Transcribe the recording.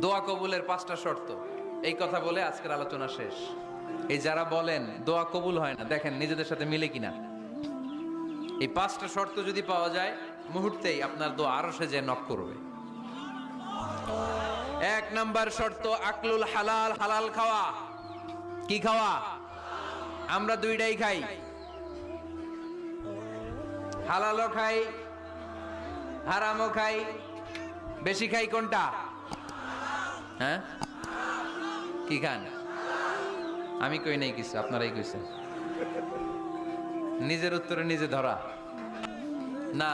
দোয়া কবুলের 5টা শর্ত, এই কথা বলে আজকের আলোচনা শেষ। এই যারা বলেন দোয়া কবুল হয় না, দেখেন নিজেদের সাথে মিলে কিনা। এই 5টা শর্ত যদি পাওয়া যায়, মুহূর্তেই আপনার দোয়া আরশে যে নক করবে। 1 নাম্বার শর্ত আকলুল হালাল, হালাল খাওয়া। কি খাওয়া? আমরা দুইটাই খাই, হালালও খাই হারামও খাই। বেশি খাই কোনটা? হ্যাঁ, কি খান? আমি কই নাই কিছু, আপনারাই কইছেন। নিজের উত্তরে নিজে ধরা না।